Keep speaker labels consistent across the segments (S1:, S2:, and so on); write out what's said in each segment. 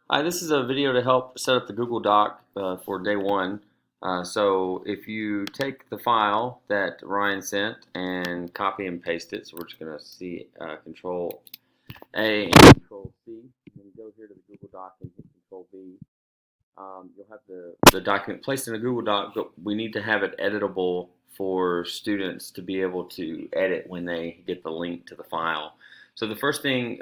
S1: Hi, this is a video to help set up the Google Doc for day one. So if you take the file that Ryan sent and copy and paste it, so we're just going to see Control A and Control C, and then go here to the Google Doc and hit Control V. You'll have the document placed in a Google Doc, but we need to have it editable for students to be able to edit when they get the link to the file. So the first thing,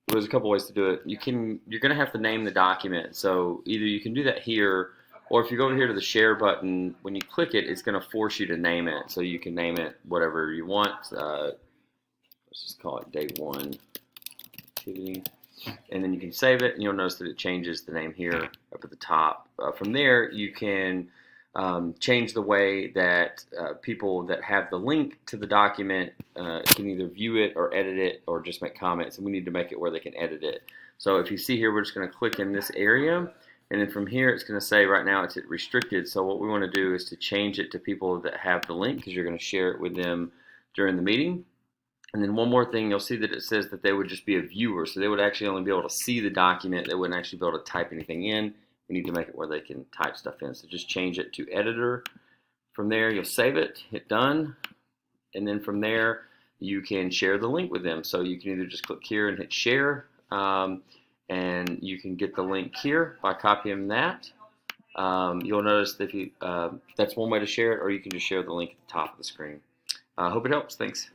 S1: there's a couple ways to do it. You're going to have to name the document. So either you can do that here, or if you go over here to the share button, when you click it, it's going to force you to name it. So you can name it whatever you want. Let's just call it day one activity. And then you can save it, and you'll notice that it changes the name here up at the top. From there, you can change the way that people that have the link to the document can either view it or edit it or just make comments, and we need to make it where they can edit it. So if you see here, we're just going to click in this area, and then from here it's going to say right now it's restricted. So what we want to do is to change it to people that have the link, because you're going to share it with them during the meeting. And then one more thing, you'll see that it says that they would just be a viewer, so they would actually only be able to see the document. They wouldn't actually be able to type anything in. We need to make it where they can type stuff in. So just change it to editor. From there, you'll save it, hit done, and then from there, you can share the link with them. So you can either just click here and hit share, and you can get the link here by copying that. You'll notice that if you, that's one way to share it, or you can just share the link at the top of the screen. I hope it helps. Thanks.